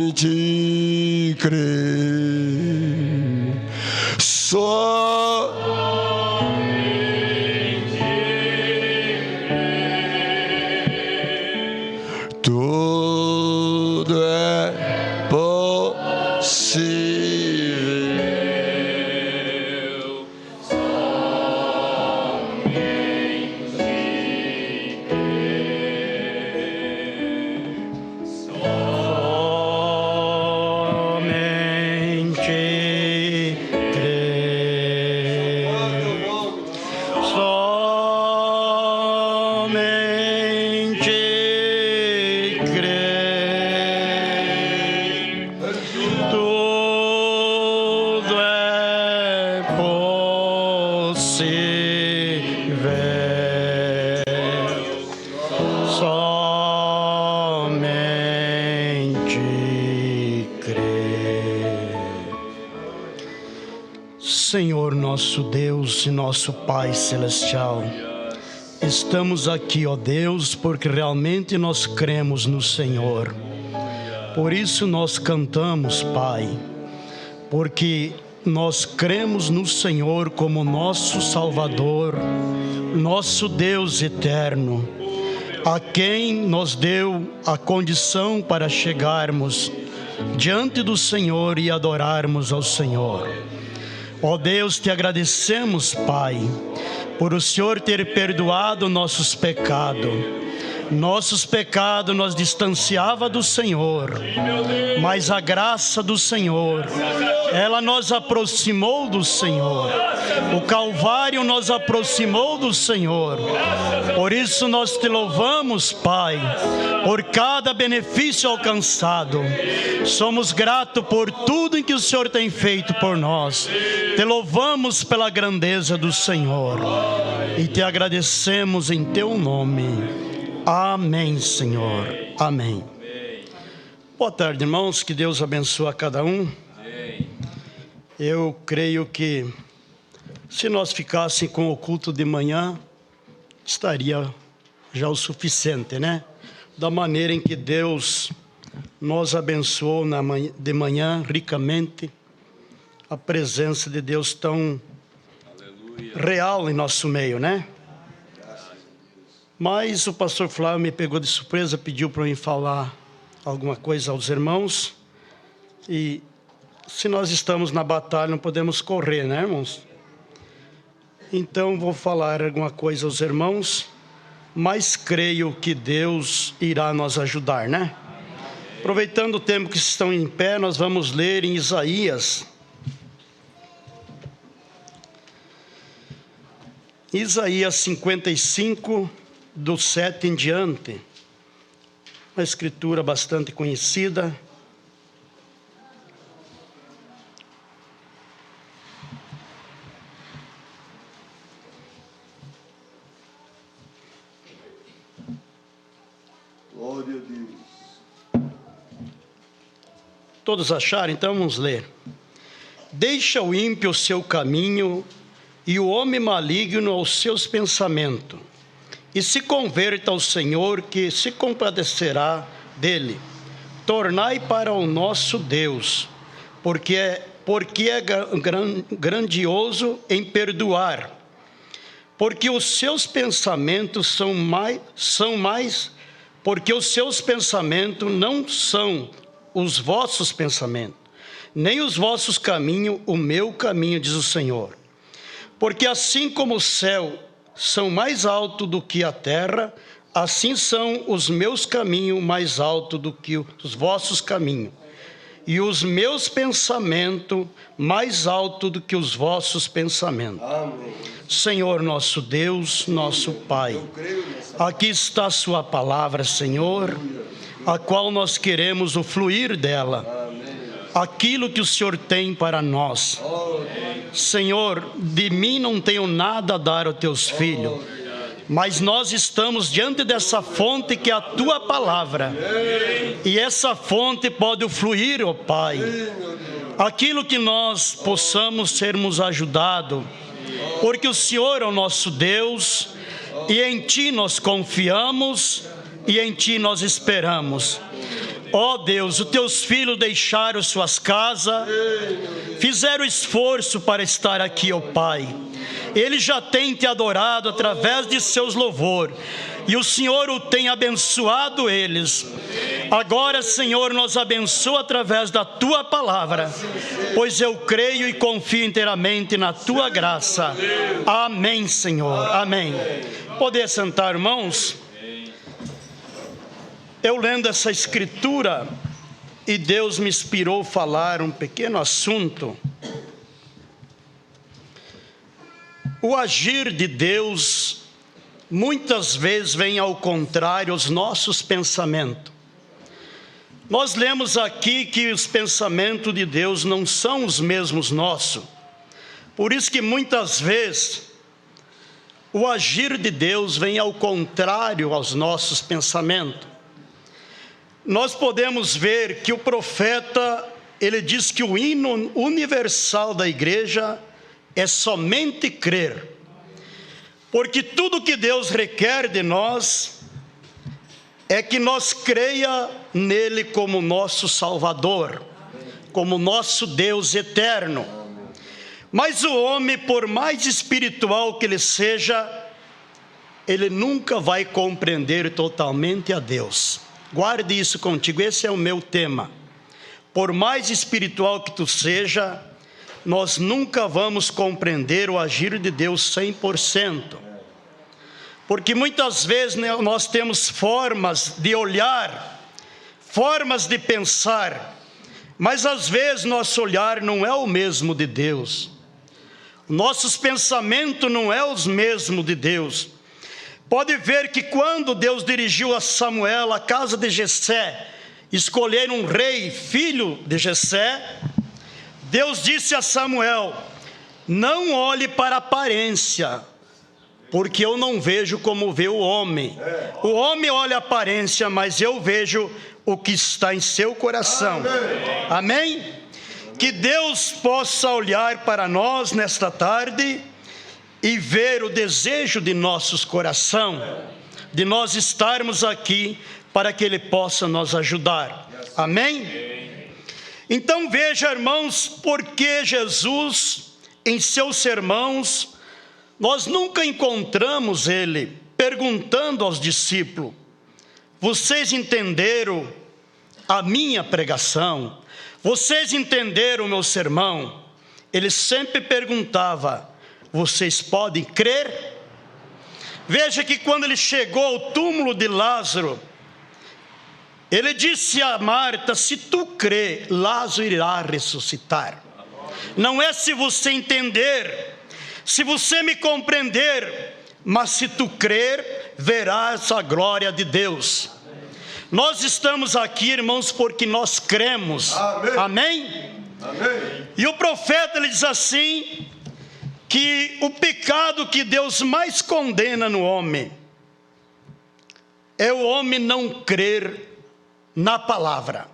Te crer, tudo é possível. Senhor nosso Deus e nosso Pai Celestial, estamos aqui, ó Deus, porque realmente nós cremos no Senhor. Por isso nós cantamos, Pai, porque nós cremos no Senhor como nosso Salvador, nosso Deus eterno, a quem nos deu a condição para chegarmos diante do Senhor e adorarmos ao Senhor. Ó Deus, te agradecemos, Pai, por o Senhor ter perdoado nossos pecados. Nossos pecados nos distanciava do Senhor, mas a graça do Senhor, ela nos aproximou do Senhor. O Calvário nos aproximou do Senhor. Por isso nós te louvamos, Pai, por cada benefício alcançado. Somos gratos por tudo em que o Senhor tem feito por nós. Te louvamos pela grandeza do Senhor e te agradecemos em teu nome. Amém, Senhor. Amém. Boa tarde, irmãos. Que Deus abençoe a cada um. Eu creio que se nós ficássemos com o culto de manhã, estaria já o suficiente, né? Da maneira em que Deus nos abençoou de manhã ricamente, a presença de Deus tão real em nosso meio, né? Mas o pastor Flávio me pegou de surpresa, pediu para eu falar alguma coisa aos irmãos. E se nós estamos na batalha, não podemos correr, né, irmãos? Então vou falar alguma coisa aos irmãos, mas creio que Deus irá nos ajudar, né? Aproveitando o tempo que estão em pé, nós vamos ler em Isaías. Isaías 55, do 7 em diante, uma escritura bastante conhecida. Glória a Deus. Todos acharam? Então vamos ler. Deixa o ímpio o seu caminho e o homem maligno os seus pensamentos, e se converta ao Senhor, que se compadecerá dele. Tornai para o nosso Deus, porque é grandioso em perdoar, porque os seus pensamentos porque os seus pensamentos não são os vossos pensamentos, nem os vossos caminhos o meu caminho, diz o Senhor. Porque assim como o céu são mais altos do que a terra, assim são os meus caminhos mais altos do que os vossos caminhos, e os meus pensamentos mais altos do que os vossos pensamentos. Amém. Senhor nosso Deus, nosso Pai, aqui está a sua palavra, Senhor, a qual nós queremos o fluir dela, aquilo que o Senhor tem para nós. Senhor, de mim não tenho nada a dar aos teus filhos, mas nós estamos diante dessa fonte que é a tua palavra, e essa fonte pode fluir, ó Pai, aquilo que nós possamos sermos ajudados, porque o Senhor é o nosso Deus, e em Ti nós confiamos, e em Ti nós esperamos. Ó Deus, os teus filhos deixaram suas casas, fizeram esforço para estar aqui, ó Pai. Eles já têm te adorado através de seus louvores, e o Senhor o tem abençoado eles. Agora, Senhor, nos abençoa através da Tua palavra, pois eu creio e confio inteiramente na Tua graça. Amém, Senhor. Amém. Poder sentar, irmãos? Eu lendo essa escritura, e Deus me inspirou a falar um pequeno assunto. O agir de Deus, muitas vezes vem ao contrário aos nossos pensamentos. Nós lemos aqui que os pensamentos de Deus não são os mesmos nossos. Por isso que muitas vezes, o agir de Deus vem ao contrário aos nossos pensamentos. Nós podemos ver que o profeta, ele diz que o hino universal da igreja é somente crer. Porque tudo que Deus requer de nós é que nós creia nele como nosso Salvador, como nosso Deus eterno. Mas o homem, por mais espiritual que ele seja, ele nunca vai compreender totalmente a Deus. Guarde isso contigo, esse é o meu tema. Por mais espiritual que tu seja, nós nunca vamos compreender o agir de Deus 100%. Porque muitas vezes nós temos formas de olhar, formas de pensar, mas às vezes nosso olhar não é o mesmo de Deus. Nossos pensamentos não é os mesmos de Deus. Pode ver que quando Deus dirigiu a Samuel à casa de Jessé, escolher um rei, filho de Jessé, Deus disse a Samuel: não olhe para a aparência, porque eu não vejo como vê o homem. O homem olha a aparência, mas eu vejo o que está em seu coração. Amém? Que Deus possa olhar para nós nesta tarde e ver o desejo de nossos corações, de nós estarmos aqui para que Ele possa nos ajudar. Amém? Então veja, irmãos, porque Jesus, em seus sermões, nós nunca encontramos Ele perguntando aos discípulos: vocês entenderam a minha pregação? Vocês entenderam o meu sermão? Ele sempre perguntava: vocês podem crer? Veja que quando ele chegou ao túmulo de Lázaro, ele disse a Marta: se tu crê, Lázaro irá ressuscitar. Não é se você entender, se você me compreender, mas se tu crer, verás a glória de Deus. Nós estamos aqui, irmãos, porque nós cremos. Amém? Amém? Amém. E o profeta, ele diz assim, que o pecado que Deus mais condena no homem é o homem não crer na palavra.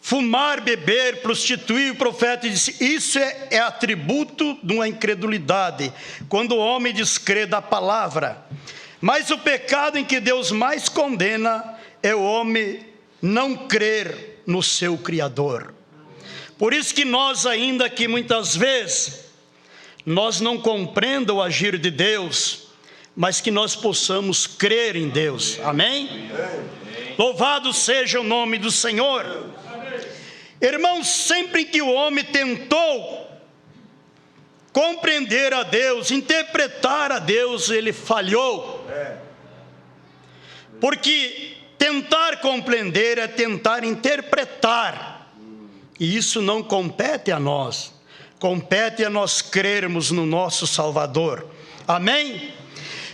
Fumar, beber, prostituir, o profeta disse, isso é atributo de uma incredulidade, quando o homem descrê da palavra. Mas o pecado em que Deus mais condena é o homem não crer no seu Criador. Por isso que nós ainda que muitas vezes nós não compreendamos o agir de Deus, mas que nós possamos crer em Deus. Amém? Louvado seja o nome do Senhor. Irmãos, sempre que o homem tentou compreender a Deus, interpretar a Deus, ele falhou. Porque tentar compreender é tentar interpretar, e isso não compete a nós. Compete a nós crermos no nosso Salvador. Amém?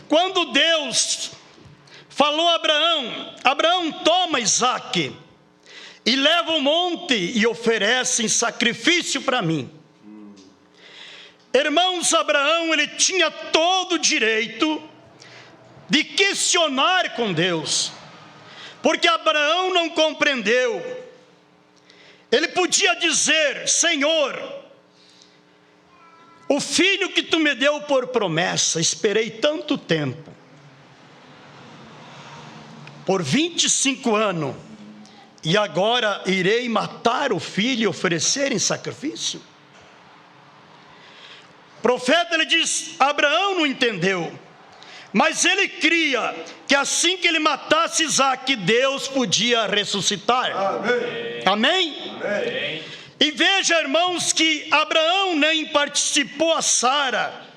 Quando Deus falou a Abraão: Abraão, toma Isaque e leva o monte e oferece em sacrifício para mim. Irmãos, Abraão, ele tinha todo o direito de questionar com Deus, porque Abraão não compreendeu. Ele podia dizer: Senhor, o filho que tu me deu por promessa, esperei tanto tempo, por 25 anos, e agora irei matar o filho e oferecer em sacrifício? O profeta, ele diz, Abraão não entendeu, mas ele cria que assim que ele matasse Isaque, Deus podia ressuscitar. Amém. Amém? Amém. E veja, irmãos, que Abraão nem participou a Sara,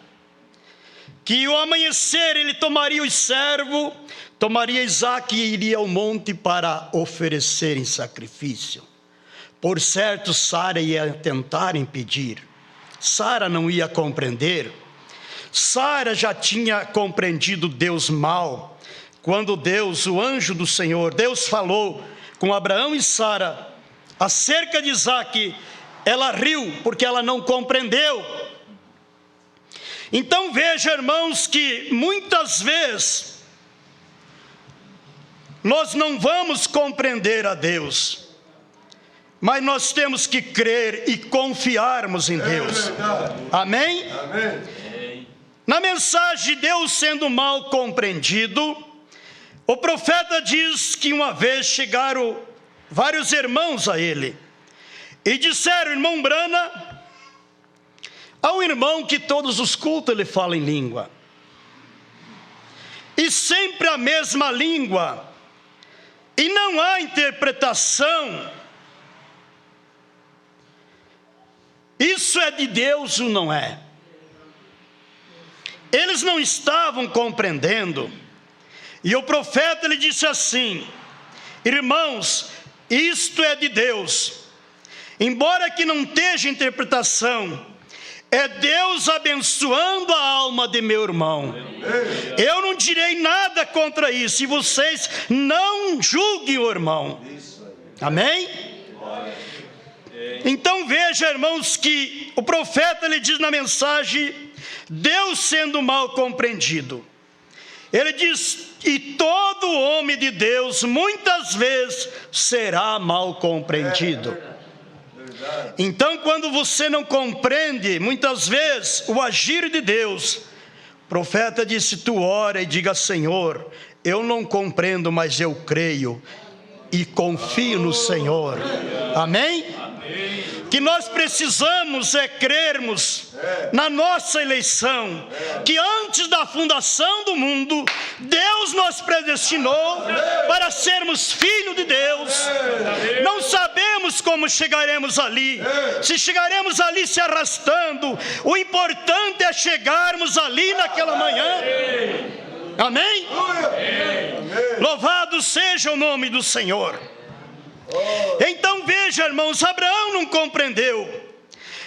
que ao amanhecer ele tomaria o servo, tomaria Isaque e iria ao monte para oferecer em sacrifício. Por certo, Sara ia tentar impedir. Sara não ia compreender. Sara já tinha compreendido Deus mal, quando Deus, o anjo do Senhor, Deus falou com Abraão e Sara acerca de Isaque, ela riu, porque ela não compreendeu. Então veja, irmãos, que muitas vezes nós não vamos compreender a Deus, mas nós temos que crer e confiarmos em Deus. Amém? Amém. Na mensagem de Deus sendo mal compreendido, o profeta diz que uma vez chegaram vários irmãos a ele e disseram: irmão Brana, há um irmão que todos os cultos ele fala em língua, e sempre a mesma língua, e não há interpretação. Isso é de Deus ou não é? Eles não estavam compreendendo. E o profeta lhe disse assim: irmãos, isto é de Deus. Embora que não esteja interpretação, é Deus abençoando a alma de meu irmão. Eu não direi nada contra isso, e vocês não julguem o irmão. Amém? Então veja, irmãos, que o profeta lhe diz na mensagem, Deus sendo mal compreendido, ele diz, e todo homem de Deus muitas vezes será mal compreendido. Então quando você não compreende muitas vezes o agir de Deus, o profeta disse, tu ora e diga, Senhor, eu não compreendo, mas eu creio e confio no Senhor. Amém? Que nós precisamos é crermos na nossa eleição, que antes da fundação do mundo, Deus nos predestinou para sermos filhos de Deus. Não sabemos como chegaremos ali, se chegaremos ali se arrastando, o importante é chegarmos ali naquela manhã. Amém? Louvado seja o nome do Senhor. Então veja, irmãos, Abraão não compreendeu,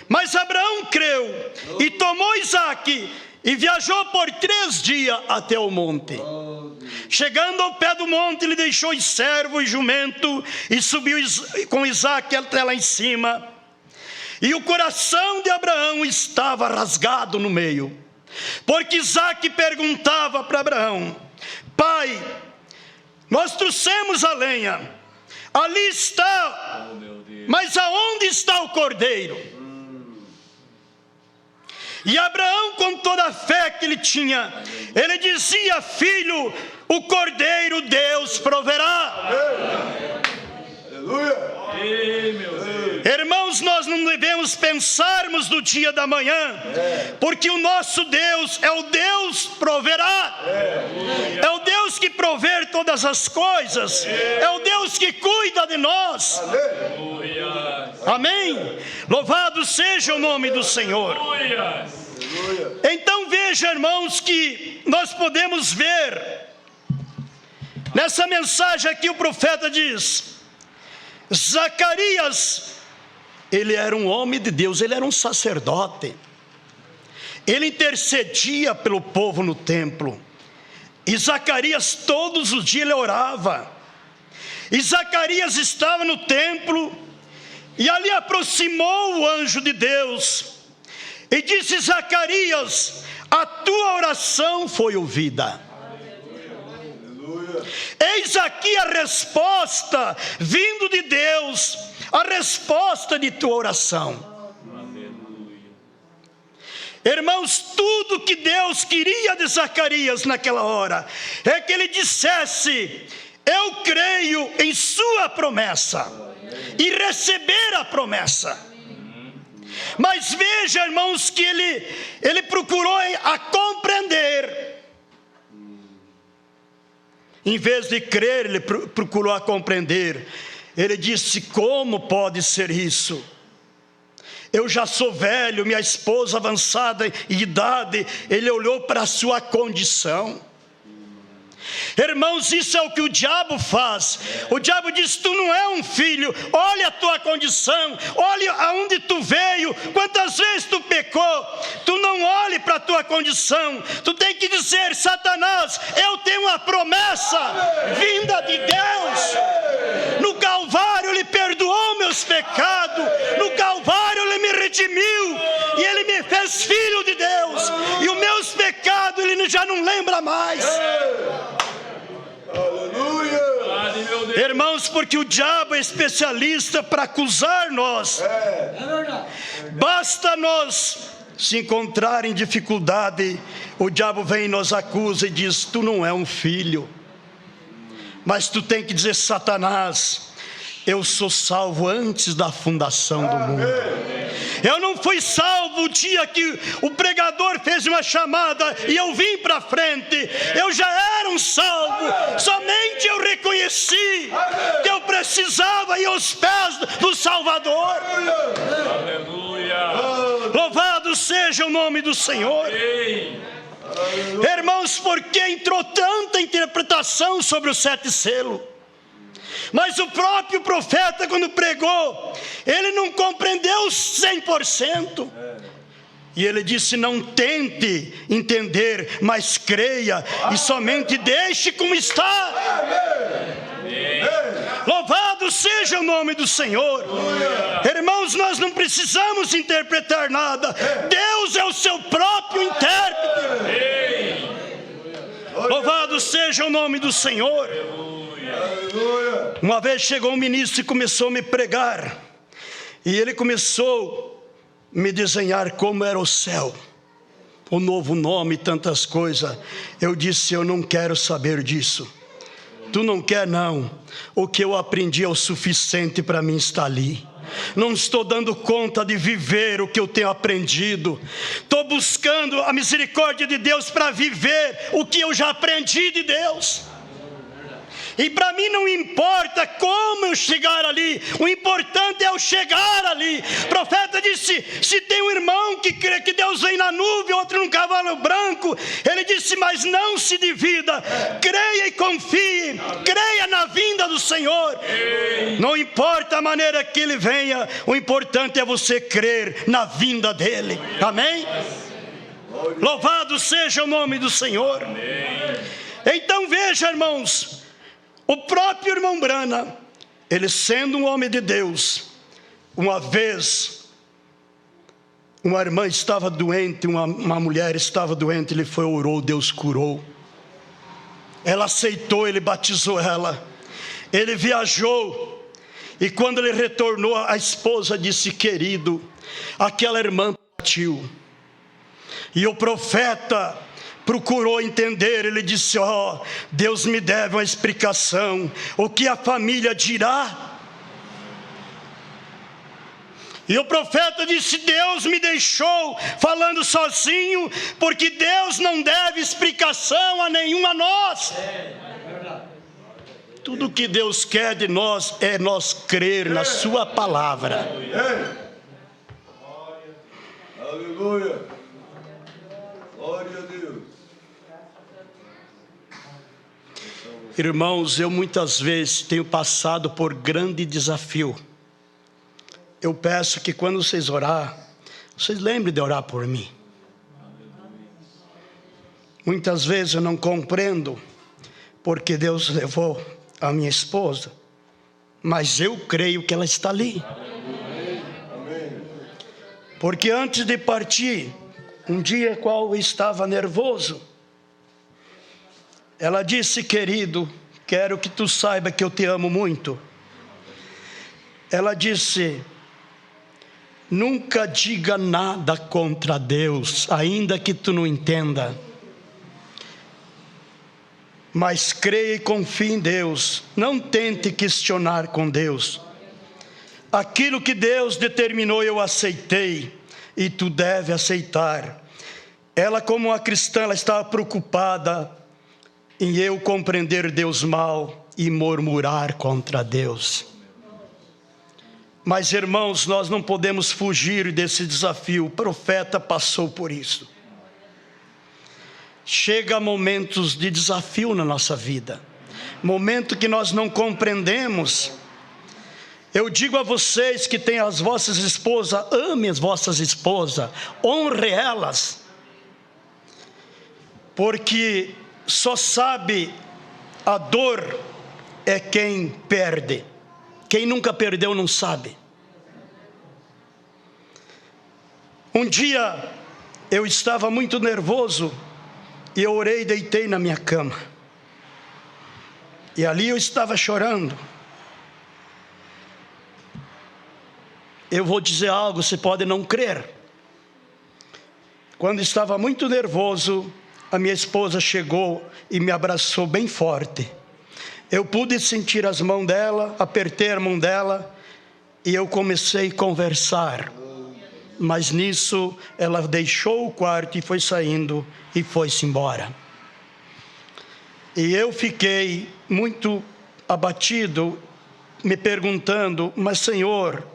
mas Abraão creu e tomou Isaque e viajou por 3 dias até o monte. Chegando ao pé do monte, ele deixou o servo e jumento e subiu com Isaque até lá em cima. E o coração de Abraão estava rasgado no meio, porque Isaque perguntava para Abraão, pai, nós trouxemos a lenha, ali está, mas aonde está o cordeiro? E Abraão, com toda a fé que ele tinha, ele dizia, filho, o cordeiro Deus proverá. Aleluia. Irmãos, nós não devemos pensarmos no dia da manhã, porque o nosso Deus é o Deus proverá. É o Deus que provê todas as coisas, é o Deus que cuida de nós. Amém? Louvado seja o nome do Senhor. Então veja, irmãos, que nós podemos ver nessa mensagem aqui, o profeta diz, Zacarias, ele era um homem de Deus, ele era um sacerdote, ele intercedia pelo povo no templo, e Zacarias todos os dias ele orava, e Zacarias estava no templo, e ali aproximou o anjo de Deus, e disse, Zacarias, a tua oração foi ouvida. Eis aqui a resposta vindo de Deus, a resposta de tua oração. Irmãos, tudo que Deus queria de Zacarias naquela hora é que ele dissesse, eu creio em sua promessa e receber a promessa. Mas veja, irmãos, que ele procurou a compreender. Em vez de crer, ele procurou a compreender. Ele disse: como pode ser isso? Eu já sou velho, minha esposa avançada em idade. Ele olhou para a sua condição. Irmãos, isso é o que o diabo faz. O diabo diz: tu não é um filho, olha a tua condição, olha aonde tu veio, quantas vezes tu pecou. Tu não olhe para a tua condição, tu tem que dizer: Satanás, eu tenho uma promessa vinda de Deus. No Calvário ele perdoou meus pecados, no Calvário ele me redimiu, e ele me fez filho de Deus, e os meus pecados ele já não lembra mais. Aleluia! Irmãos, porque o diabo é especialista para acusar nós. Basta nós se encontrar em dificuldade, o diabo vem e nos acusa e diz: tu não é um filho. Mas tu tem que dizer: Satanás, eu sou salvo antes da fundação do mundo. Eu não fui salvo o dia que o pregador fez uma chamada e eu vim para frente. Eu já era um salvo. Somente eu reconheci que eu precisava ir aos pés do Salvador. Aleluia. Louvado seja o nome do Senhor. Irmãos, porque entrou tanta interpretação sobre os 7 selos. Mas o próprio profeta, quando pregou, ele não compreendeu 100%. E ele disse: não tente entender, mas creia, e somente deixe como está. Louvado seja o nome do Senhor. Irmãos, nós não precisamos interpretar nada. Deus é o seu próprio intérprete. Louvado seja o nome do Senhor. Uma vez chegou um ministro e começou a me pregar, e ele começou a me desenhar como era o céu, o novo nome e tantas coisas. Eu disse: eu não quero saber disso. Tu não quer, não. O que eu aprendi é o suficiente para mim estar ali. Não estou dando conta de viver o que eu tenho aprendido. Estou buscando a misericórdia de Deus para viver o que eu já aprendi de Deus. E para mim não importa como eu chegar ali, o importante é eu chegar ali. O profeta disse: se tem um irmão que crê que Deus vem na nuvem, outro num cavalo branco, ele disse: mas não se divida, creia e confie, creia na vinda do Senhor. Não importa a maneira que ele venha, o importante é você crer na vinda dele. Amém? Louvado seja o nome do Senhor. Então veja, irmãos, o próprio irmão Branham, ele sendo um homem de Deus, uma vez uma irmã estava doente, uma mulher estava doente, ele foi, orou, Deus curou. Ela aceitou, ele batizou ela. Ele viajou, e quando ele retornou, a esposa disse: querido, aquela irmã partiu. E o profeta procurou entender. Ele disse: Deus me deve uma explicação. O que a família dirá? E o profeta disse: Deus me deixou falando sozinho, porque Deus não deve explicação a nenhum a nós. Tudo que Deus quer de nós é nós crer na sua palavra. Aleluia. Glória a Deus. Irmãos, eu muitas vezes tenho passado por grande desafio. Eu peço que quando vocês orar, vocês lembrem de orar por mim. Muitas vezes eu não compreendo porque Deus levou a minha esposa, mas eu creio que ela está ali. Porque antes de partir, um dia qual eu estava nervoso, ela disse: querido, quero que tu saiba que eu te amo muito. Ela disse: nunca diga nada contra Deus, ainda que tu não entenda. Mas creia e confie em Deus. Não tente questionar com Deus. Aquilo que Deus determinou eu aceitei, e tu deve aceitar. Ela, como uma cristã, ela estava preocupada em eu compreender Deus mal e murmurar contra Deus. Mas, irmãos, nós não podemos fugir desse desafio. O profeta passou por isso. Chega momentos de desafio na nossa vida, momento que nós não compreendemos. Eu digo a vocês que têm as vossas esposas, ame as vossas esposas, honre elas, porque só sabe a dor é quem perde. Quem nunca perdeu não sabe. Um dia eu estava muito nervoso e eu orei e deitei na minha cama. E ali eu estava chorando. Eu vou dizer algo, você pode não crer. Quando estava muito nervoso, a minha esposa chegou e me abraçou bem forte. Eu pude sentir as mãos dela, apertei a mão dela e eu comecei a conversar. Mas nisso ela deixou o quarto e foi saindo e foi-se embora. E eu fiquei muito abatido, me perguntando: mas Senhor,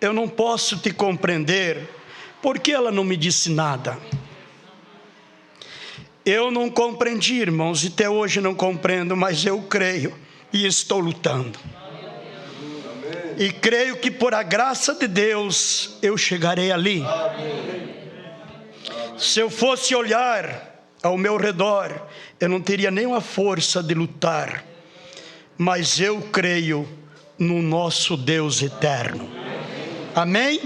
eu não posso te compreender, por que ela não me disse nada? Eu não compreendi, irmãos, e até hoje não compreendo, mas eu creio e estou lutando. E creio que por a graça de Deus eu chegarei ali. Se eu fosse olhar ao meu redor, eu não teria nenhuma força de lutar. Mas eu creio no nosso Deus eterno. Amém?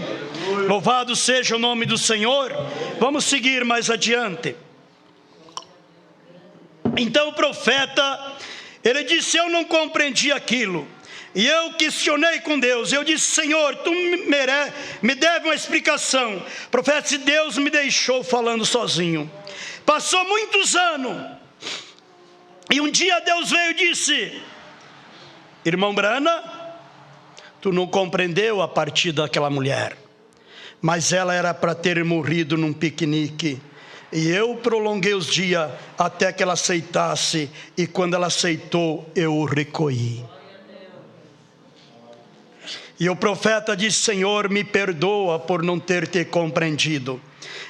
Louvado seja o nome do Senhor. Vamos seguir mais adiante. Então o profeta, ele disse: eu não compreendi aquilo. E eu questionei com Deus. Eu disse: Senhor, tu me deve uma explicação. O profeta disse: Deus me deixou falando sozinho. Passou muitos anos. E um dia Deus veio e disse: irmão Brana, tu não compreendeu a partida daquela mulher. Mas ela era para ter morrido num piquenique. E eu prolonguei os dias até que ela aceitasse. E quando ela aceitou, eu o recolhi. E o profeta disse: Senhor, me perdoa por não ter te compreendido.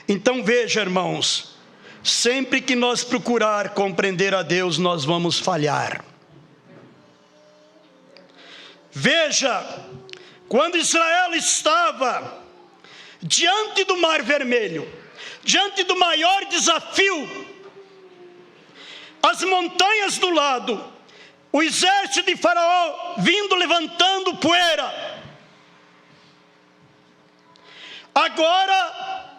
Então veja, irmãos, sempre que nós procurar compreender a Deus, nós vamos falhar. Veja, quando Israel estava diante do Mar Vermelho, diante do maior desafio, as montanhas do lado, o exército de Faraó vindo levantando poeira. Agora,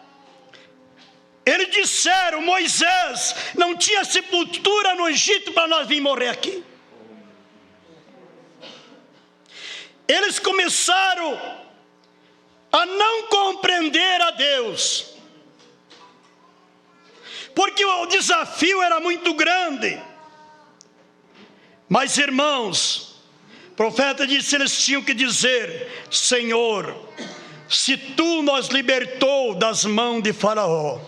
eles disseram: Moisés, não tinha sepultura no Egito para nós vir morrer aqui. Eles começaram a não compreender a Deus, porque o desafio era muito grande. Mas, irmãos, o profeta disse: eles tinham que dizer: Senhor, se tu nos libertou das mãos de Faraó,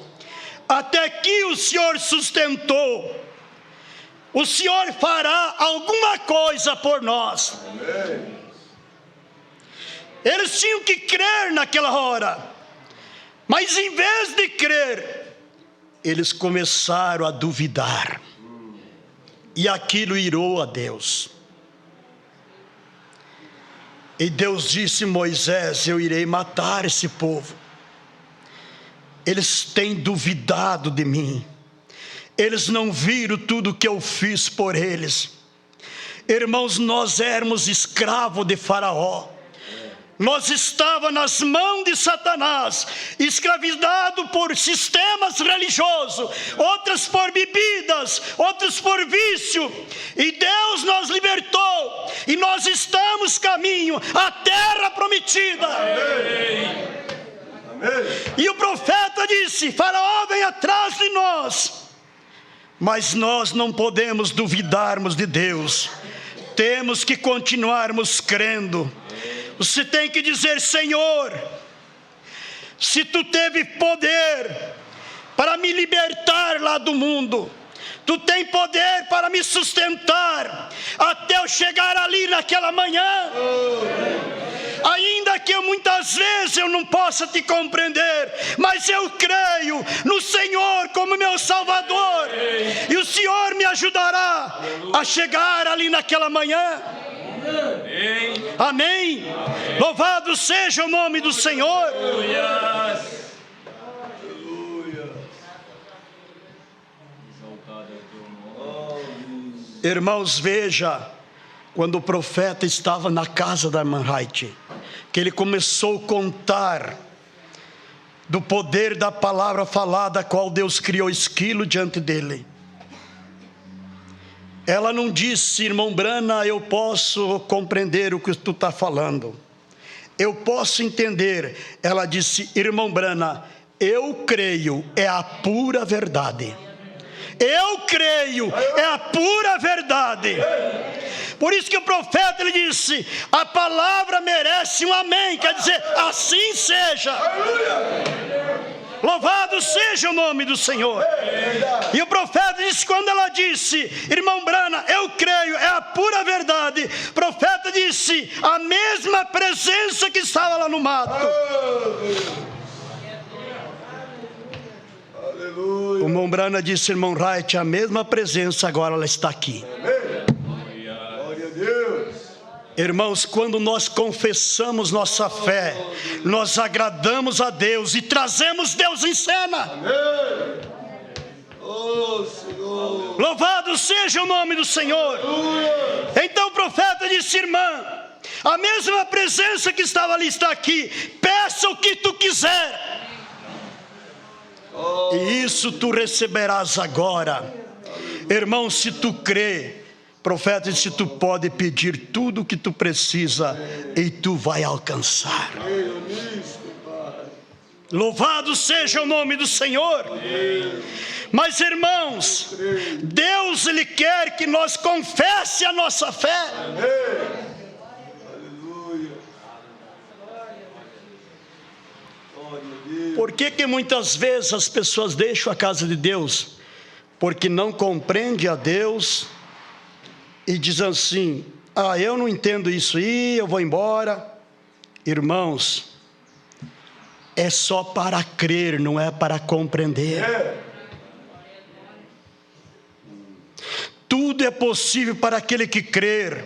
até aqui o Senhor sustentou, o Senhor fará alguma coisa por nós. Amém. Eles tinham que crer naquela hora, mas em vez de crer, eles começaram a duvidar, e aquilo irou a Deus. E Deus disse: Moisés, eu irei matar esse povo. Eles têm duvidado de mim. Eles não viram tudo que eu fiz por eles. Irmãos, nós éramos escravos de Faraó. Nós estávamos nas mãos de Satanás, escravizado por sistemas religiosos, outros por bebidas, outros por vício. E Deus nos libertou, e nós estamos caminho à terra prometida. Amém. Amém. E o profeta disse: Faraó vem atrás de nós, Mas nós não podemos duvidarmos de Deus. Temos que continuarmos crendo. Você tem que dizer: Senhor, se Tu teve poder para me libertar lá do mundo, Tu tem poder para me sustentar até eu chegar ali naquela manhã. Ainda que muitas vezes eu não possa Te compreender, mas eu creio no Senhor como meu Salvador, e o Senhor me ajudará a chegar ali naquela manhã. Amém. Louvado seja o nome do Senhor. Irmãos, veja, quando o profeta estava na casa da irmã Raite, que ele começou a contar do poder da palavra falada, a qual Deus criou esquilo diante dele. Ela não disse: irmão Brana, eu posso compreender o que tu está falando, eu posso entender. Ela disse: irmão Brana, eu creio, é a pura verdade. Eu creio, é a pura verdade. Por isso que o profeta, ele disse: a palavra merece um amém. Quer dizer, assim seja. Louvado seja o nome do Senhor. E o profeta disse, quando ela disse: irmão Brana, eu creio, é a pura verdade, o profeta disse: a mesma presença que estava lá no mato. O irmão Brana disse: irmão Wright, a mesma presença agora ela está aqui. Glória a Deus. Irmãos, quando nós confessamos nossa fé, nós agradamos a Deus e trazemos Deus em cena. Amém. Oh, Senhor. Louvado seja o nome do Senhor. Então o profeta disse: irmã, a mesma presença que estava ali está aqui. Peça o que tu quiser, e isso tu receberás agora. Irmão, se tu crê, profeta disse: tu pode pedir tudo o que tu precisa e tu vai alcançar. Louvado seja o nome do Senhor. Mas irmãos, Deus, Ele quer que nós confesse a nossa fé. Por que muitas vezes as pessoas deixam a casa de Deus? Porque não compreendem a Deus e dizem assim: ah, eu não entendo isso aí, eu vou embora. Irmãos, é só para crer, não é para compreender. Tudo é possível para aquele que crer,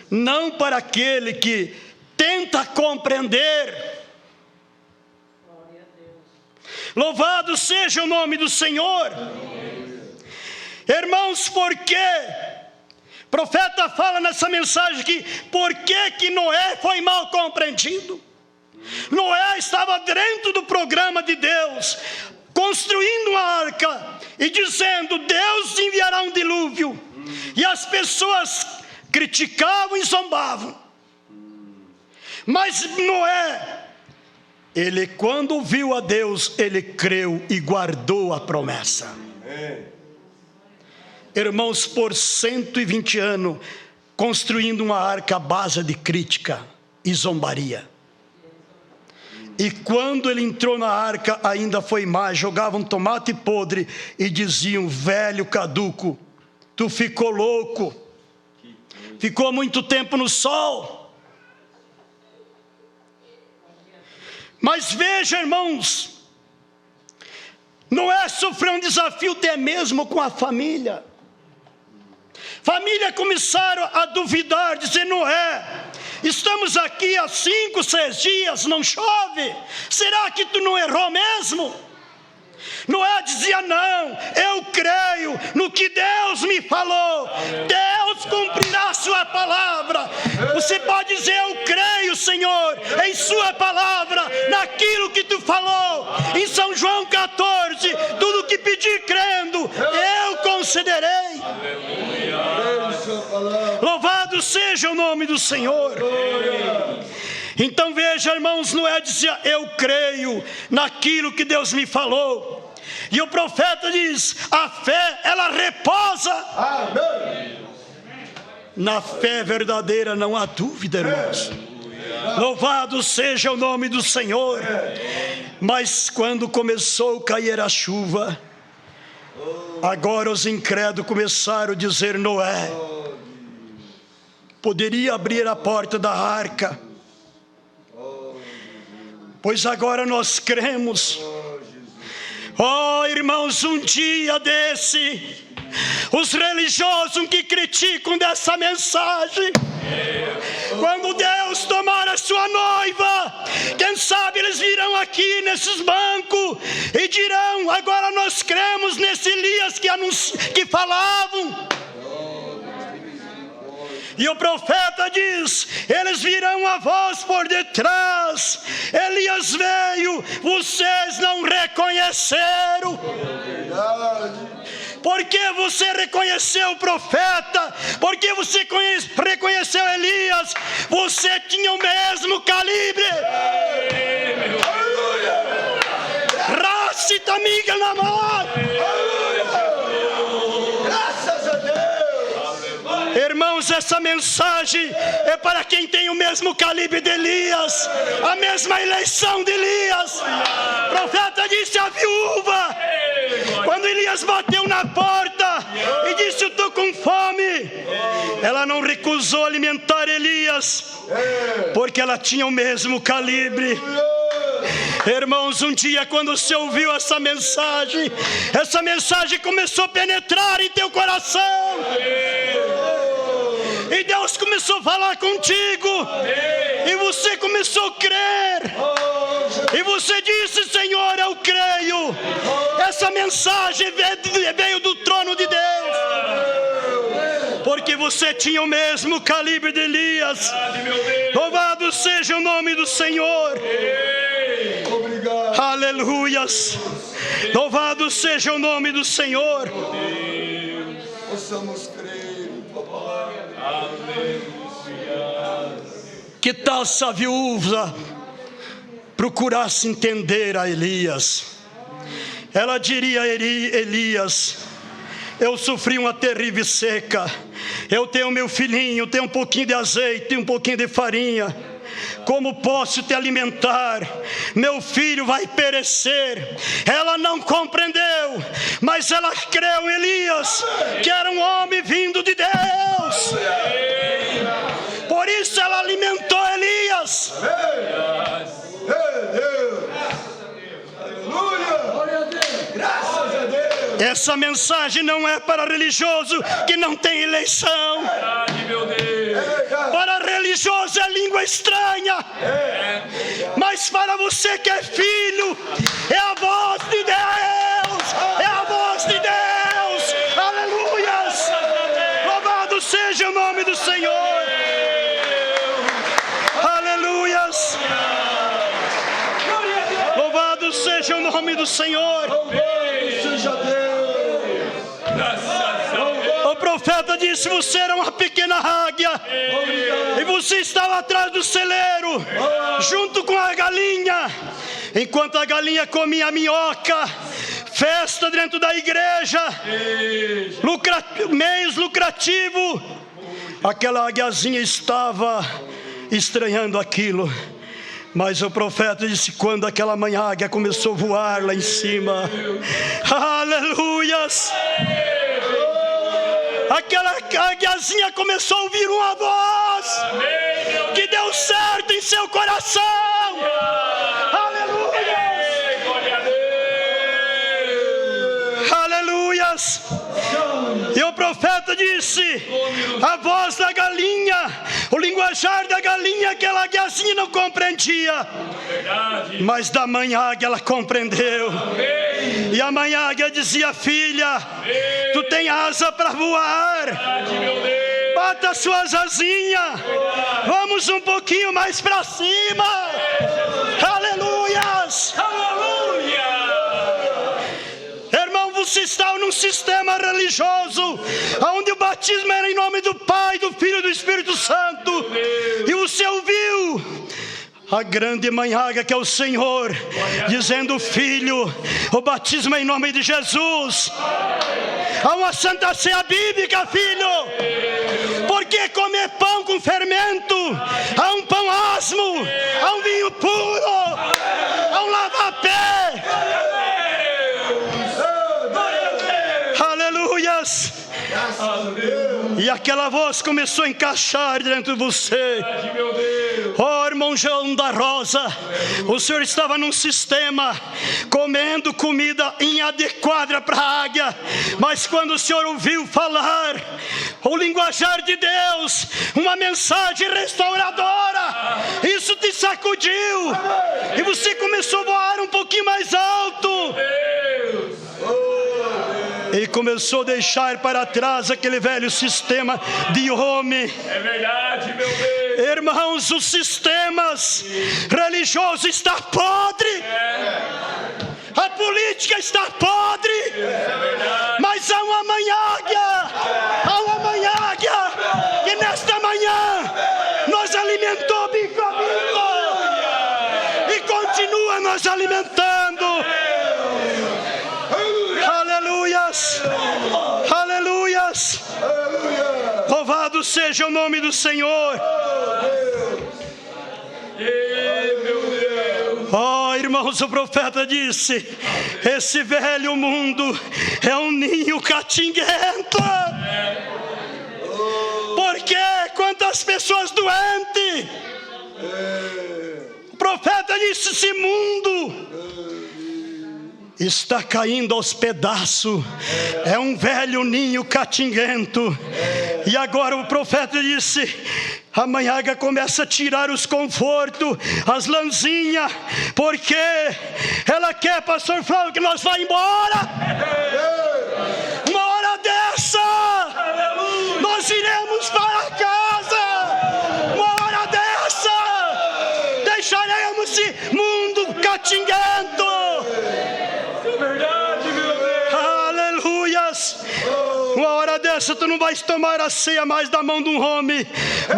não para aquele que tenta compreender. Louvado seja o nome do Senhor. Irmãos, por quê? O profeta fala nessa mensagem aqui: por que Noé foi mal compreendido? Noé estava dentro do programa de Deus, construindo uma arca e dizendo: Deus enviará um dilúvio. E as pessoas criticavam e zombavam. Mas Noé, ele, quando viu a Deus, ele creu e guardou a promessa. Irmãos, por 120 anos, construindo uma arca à base de crítica e zombaria. E quando ele entrou na arca, ainda foi mais: jogavam tomate podre e diziam: velho caduco, tu ficou louco, ficou muito tempo no sol. Mas veja, irmãos, Noé sofreu um desafio até mesmo com a família. Família começaram a duvidar, dizer: Noé, estamos aqui há 5, 6 dias, não chove, será que tu não errou mesmo? Noé dizia: não, eu creio no que Deus me falou. Deus cumprirá a sua palavra. Você pode dizer: eu creio, Senhor, em sua palavra, naquilo que tu falou. Em São João 14, tudo que pedir crendo, eu concederei. Louvado seja o nome do Senhor. Então veja, irmãos, Noé dizia: eu creio naquilo que Deus me falou. E o profeta diz: a fé, ela reposa. Amém. Na fé verdadeira não há dúvida, irmãos. Louvado seja o nome do Senhor. Mas quando começou a cair a chuva, agora os incrédulos começaram a dizer: Noé poderia abrir a porta da arca, pois agora nós cremos. Oh, irmãos, um dia desse, os religiosos que criticam dessa mensagem, quando Deus tomar a sua noiva, quem sabe eles virão aqui nesses bancos e dirão: agora nós cremos nesse Elias que falavam. E o profeta diz: eles virão a voz por detrás: Elias veio, vocês não reconheceram. Por que você reconheceu o profeta? Por que você reconheceu Elias? Você tinha o mesmo calibre. Raça amiga na mão. Graças a Deus. Irmãos, essa mensagem é para quem tem o mesmo calibre de Elias, a mesma eleição de Elias. O profeta disse à viúva, quando Elias bateu na porta e disse: eu estou com fome, ela não recusou alimentar Elias, porque ela tinha o mesmo calibre. Irmãos, um dia quando você ouviu essa mensagem começou a penetrar em teu coração, e Deus começou a falar contigo, e você começou a crer, e você disse: Senhor, eu creio, essa mensagem veio do trono de Deus, porque você tinha o mesmo calibre de Elias. Louvado seja o nome do Senhor. Obrigado. Aleluias. Louvado seja o nome do Senhor. Possamos crer, papai. Que tal essa viúva procurasse entender a Elias? Ela diria a Elias: eu sofri uma terrível seca, eu tenho meu filhinho, tenho um pouquinho de azeite, um pouquinho de farinha, como posso te alimentar? Meu filho vai perecer. Ela não compreendeu, mas ela creu em Elias, que era um homem vindo de Deus. Por isso ela alimentou Elias. Essa mensagem não é para religioso que não tem eleição. Para religioso é língua estranha, mas para você que é filho, é a voz de Deus, é a voz de Deus. Aleluias. Louvado seja o nome do Senhor. Aleluias. Louvado seja o nome do Senhor. O profeta disse: você era uma pequena águia, e você estava atrás do celeiro, junto com a galinha. Enquanto a galinha comia a minhoca, festa dentro da igreja, meios lucrativos, aquela águiazinha estava estranhando aquilo. Mas o profeta disse: quando aquela mãe águia começou a voar lá em cima, aleluias, aquela águiazinha começou a ouvir uma voz que deu certo em seu coração. Aleluias. E o profeta disse: a voz da galinha, o linguajar da galinha, aquela águiazinha não compreendia, mas da mãe águia ela compreendeu. E a mãe águia dizia: filha, tu tem asa para voar, bata as suas asinhas, vamos um pouquinho mais para cima. Aleluias. Você está num sistema religioso onde o batismo era em nome do Pai, do Filho e do Espírito Santo, e você ouviu a grande manhaga que é o Senhor, dizendo: filho, o batismo é em nome de Jesus. Há uma santa ceia bíblica, filho. Porque comer pão com fermento, há um pão asmo, há um vinho puro, há um lava-pé. Aleluias. E aquela voz começou a encaixar dentro de você. Oh, irmão João da Rosa, o senhor estava num sistema comendo comida inadequada para a águia, mas quando o senhor ouviu falar o linguajar de Deus, uma mensagem restauradora, isso te sacudiu e você começou a voar um pouquinho mais alto. E começou a deixar para trás aquele velho sistema de homem. É verdade, meu Deus. Irmãos, os sistemas religiosos estão podres. A política está podre. Mas há uma manhaga que nesta manhã nos alimentou bico a bico e continua nos alimentando. Aleluias. Louvado seja o nome do Senhor. Oh, irmãos, o profeta disse: esse velho mundo é um ninho catinguento. Porque quantas pessoas doentes. O profeta disse: esse mundo está caindo aos pedaços, é um velho ninho catinguento. E agora o profeta disse: a manhaga começa a tirar os confortos, as lãzinhas, porque ela quer, pastor Flávio, que nós vá embora. Uma hora dessa nós iremos para casa. Uma hora dessa deixaremos esse mundo catinguento. Uma hora dessa tu não vais tomar a ceia mais da mão de um homem,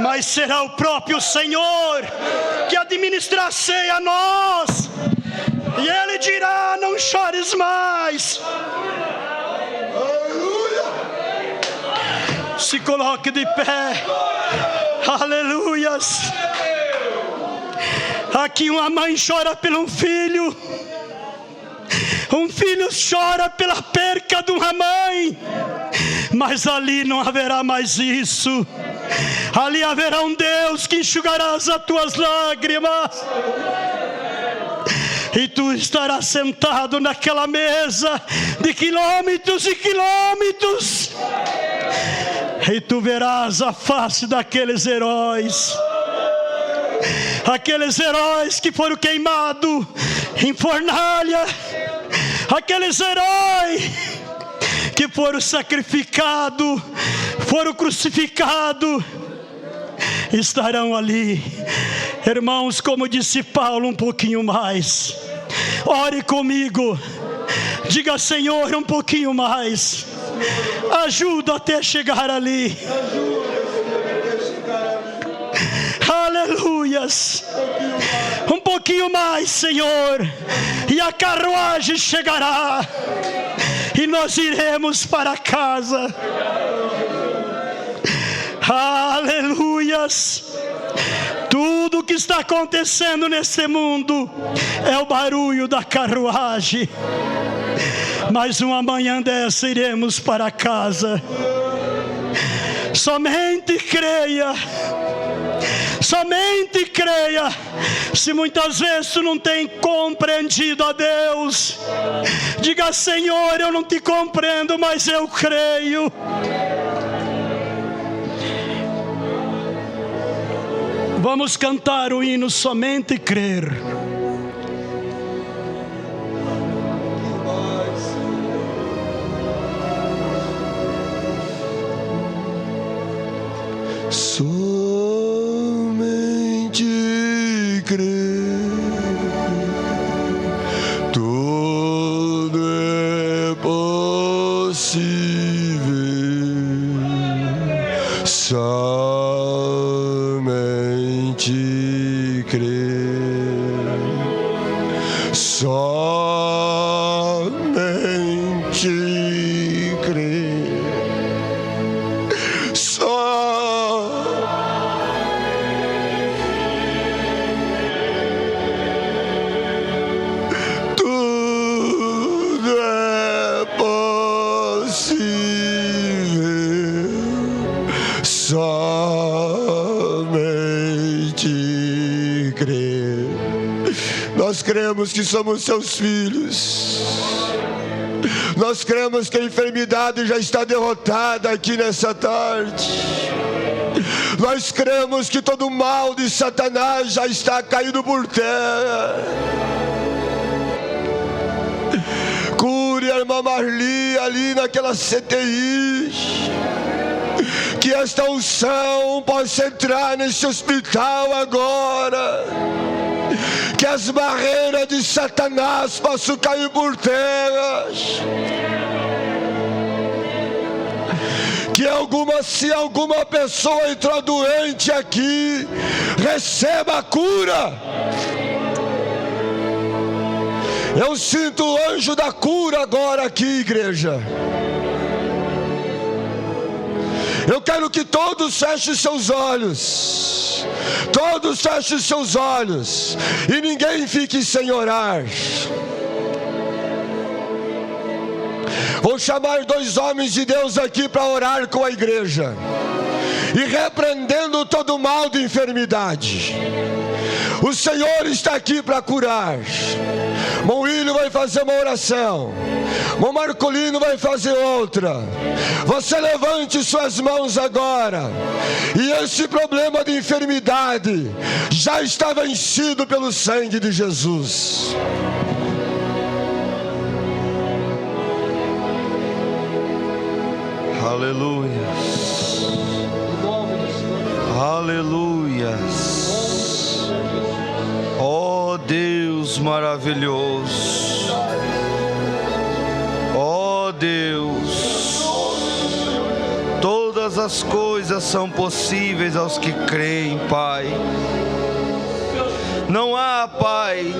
mas será o próprio Senhor que administra a ceia a nós. E Ele dirá: não chores mais. Se coloque de pé. Aleluias. Aqui uma mãe chora pelo filho. Um filho chora pela perca de uma mãe, mas ali não haverá mais isso. Ali haverá um Deus que enxugará as tuas lágrimas. E tu estarás sentado naquela mesa de quilômetros e quilômetros. E tu verás a face daqueles heróis. Aqueles heróis que foram queimados em fornalha. Aqueles heróis que foram sacrificados, foram crucificados, estarão ali. Irmãos, como disse Paulo, um pouquinho mais. Ore comigo. Diga: Senhor, um pouquinho mais. Ajuda até chegar ali. Aleluias. Um pouquinho mais, Senhor, e a carruagem chegará e nós iremos para casa. Aleluias. Tudo que está acontecendo nesse mundo é o barulho da carruagem, mas uma manhã dessa iremos para casa. Somente creia. Somente creia. Se muitas vezes tu não tem compreendido a Deus, diga: Senhor, eu não te compreendo, mas eu creio. Vamos cantar o hino Somente Crer. Somente crer, tudo é possível. Somente crer. somente crer. Tudo é possível, somente crer. Nós cremos que somos seus filhos. Nós cremos que a enfermidade já está derrotada aqui nessa tarde. Nós cremos que todo o mal de Satanás já está caído por terra. Cure a irmã Marli ali naquela CTI. Que esta unção possa entrar nesse hospital agora. Que as barreiras de Satanás possam cair por terra. Que se alguma pessoa entrou doente aqui, receba a cura. Eu sinto o anjo da cura agora aqui, igreja. Eu quero que todos fechem seus olhos. Todos fechem seus olhos. E ninguém fique sem orar. Vou chamar 2 homens de Deus aqui para orar com a igreja. E repreendendo todo mal de enfermidade. O Senhor está aqui para curar. Mão William vai fazer uma oração. Mão Marcolino vai fazer outra. Você levante suas mãos agora. E esse problema de enfermidade já está vencido pelo sangue de Jesus. Aleluia. Aleluia. Ó Deus maravilhoso. Ó Deus. Todas as coisas são possíveis aos que creem, Pai. Não há, Pai,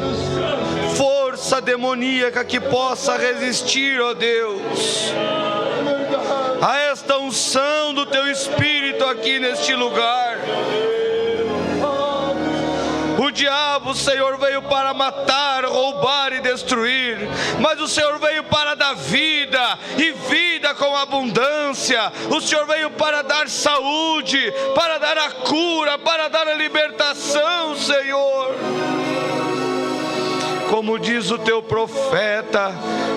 força demoníaca que possa resistir, ó Deus, a esta unção do Teu Espírito aqui neste lugar. O diabo, Senhor, veio para matar, roubar e destruir, mas o Senhor veio para dar vida, e vida com abundância. O Senhor veio para dar saúde, para dar a cura, para dar a libertação, Senhor. Como diz o Teu profeta,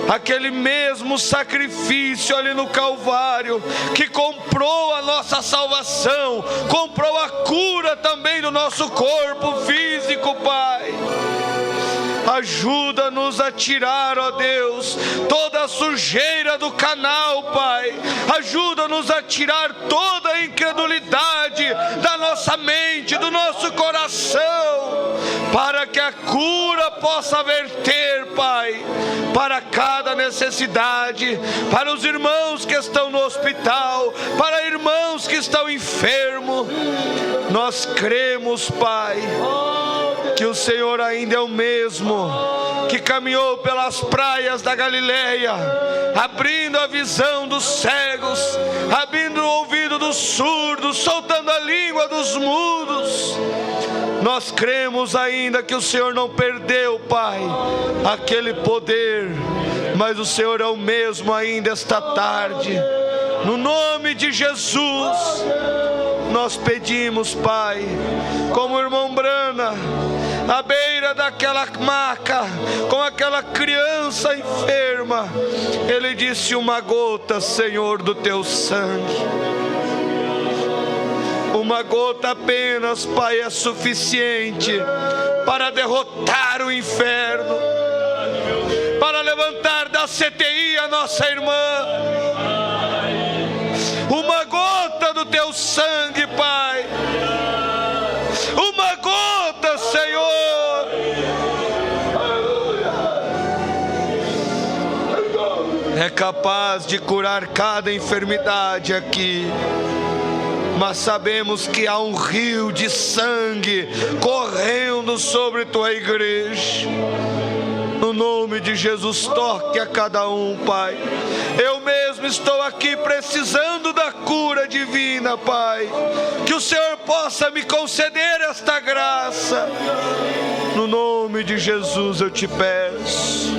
aquele mesmo sacrifício ali no Calvário, que comprou a nossa salvação, comprou a cura também do nosso corpo físico, Pai. Ajuda-nos a tirar, ó Deus, toda a sujeira do canal, Pai. Ajuda-nos a tirar toda a incredulidade da nossa mente, do nosso coração, para que a cura possa verter, Pai, para cada necessidade, para os irmãos que estão no hospital, para irmãos que estão enfermos. Nós cremos, Pai, que o Senhor ainda é o mesmo que caminhou pelas praias da Galileia, abrindo a visão dos cegos, abrindo o ouvido dos surdos, soltando a língua dos mudos. Nós cremos ainda que o Senhor não perdeu, Pai, aquele poder, mas o Senhor é o mesmo ainda esta tarde. No nome de Jesus, nós pedimos, Pai, como o irmão Brana, à beira daquela maca, com aquela criança enferma, ele disse: uma gota, Senhor, do Teu sangue. Uma gota apenas, Pai, é suficiente para derrotar o inferno, para levantar da CTI a nossa irmã. Uma gota do Teu sangue, Pai. Uma gota, Senhor. É capaz de curar cada enfermidade aqui. Mas sabemos que há um rio de sangue correndo sobre Tua igreja. de Jesus, toque a cada um, Pai. Eu mesmo estou aqui precisando da cura divina, Pai. Que o Senhor possa me conceder esta graça. No nome de Jesus eu te peço.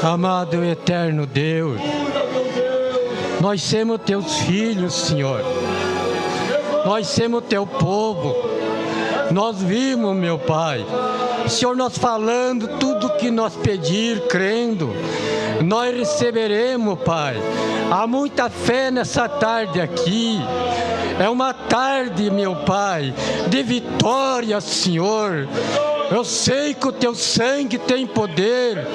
Amado e eterno Deus, nós somos teus filhos, Senhor. Nós somos teu povo. Nós vimos, meu Pai, Senhor, nós falando tudo que nós pedir, crendo, nós receberemos, Pai. Há muita fé nessa tarde aqui. É uma tarde, meu Pai, de vitória, Senhor. Eu sei que o teu sangue tem poder.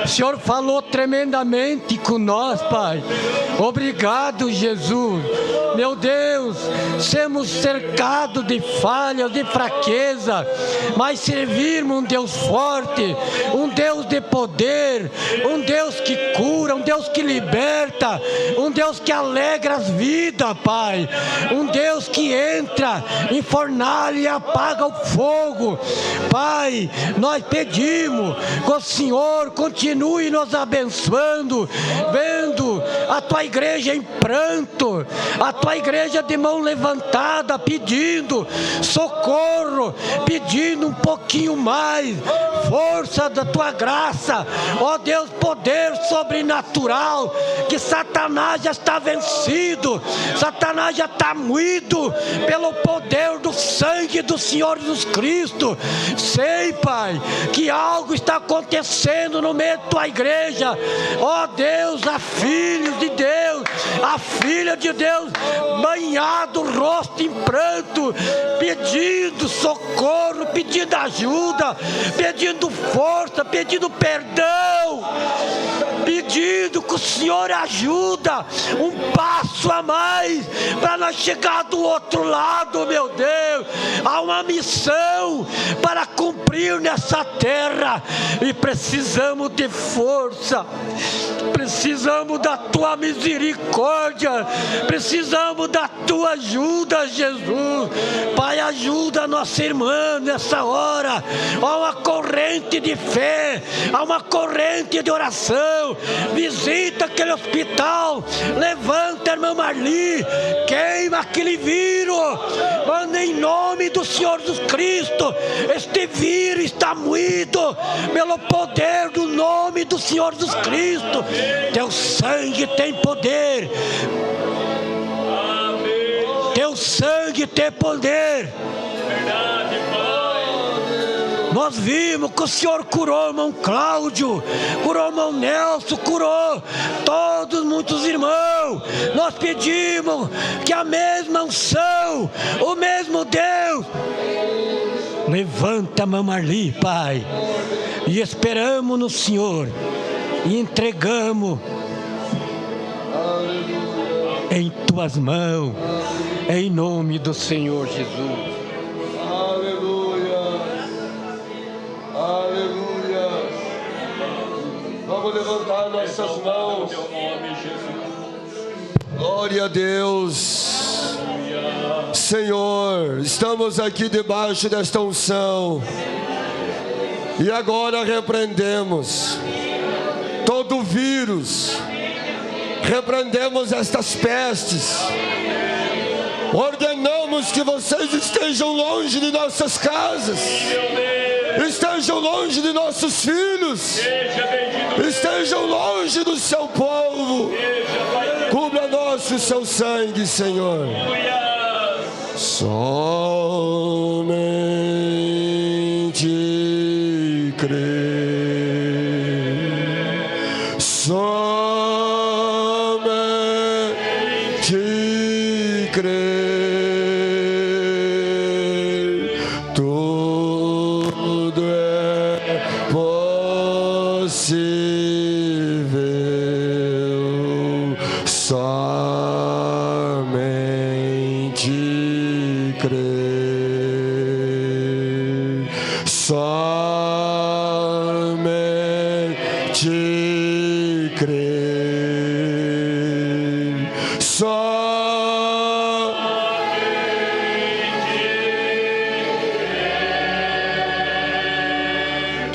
O Senhor falou tremendamente com nós, Pai. Obrigado, Jesus. Meu Deus, somos cercados de falhas, de fraqueza, mas servirmos um Deus forte, um Deus de poder, um Deus que cura, um Deus que liberta, um Deus que alegra as vidas, Pai. Um Deus que entra em fornalha e apaga o fogo. Pai, nós pedimos que o Senhor continue nos abençoando, vendo a tua igreja em pranto, a tua igreja de mão levantada, pedindo socorro, pedindo um pouquinho mais, força da tua graça, ó Deus, poder sobrenatural, que Satanás já está vencido, Satanás já está moído pelo poder do sangue do Senhor Jesus Cristo. Sei, Pai, que algo está acontecendo no meio da tua igreja, ó Deus, a filha de Deus, a filha de Deus, banhado o rosto em pranto, pedindo socorro, pedindo ajuda, pedindo força, pedindo perdão, pedindo que o Senhor ajuda um passo a mais para nós chegar do outro lado, meu Deus. Há uma missão para cumprir nessa terra e precisamos de força, precisamos da tua misericórdia, precisamos da tua ajuda, Jesus. Pai, ajuda a nossa irmã nessa hora. Há uma corrente de fé, há uma corrente de oração. Visita aquele hospital, levanta a irmã Marli, queima aquele vírus, manda em nome do Senhor Jesus Cristo. Este vírus está moído pelo poder do nome do Senhor Jesus Cristo. Teu sangue tem poder, teu sangue tem poder. Nós vimos que o Senhor curou o irmão Cláudio, curou o irmão Nelson, curou todos, muitos irmãos. Nós pedimos que a mesma unção, o mesmo Deus, levanta a irmã Marli, Pai, e esperamos no Senhor e entregamos em tuas mãos, em nome do Senhor Jesus. Aleluia. Vamos levantar nossas mãos. Glória a Deus. Senhor, estamos aqui debaixo desta unção. E agora repreendemos todo vírus. Repreendemos estas pestes. Ordenamos que vocês estejam longe de nossas casas. Estejam longe de nossos filhos, estejam longe do seu povo. Cubra-nos o seu sangue, Senhor. Somente crer, somente crer.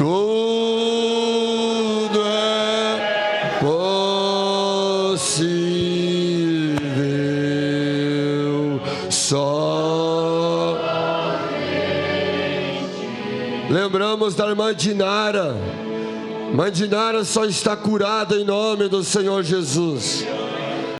tudo é possível. Só lembramos da irmã Dinara. Mãe Dinara só está curada em nome do Senhor Jesus.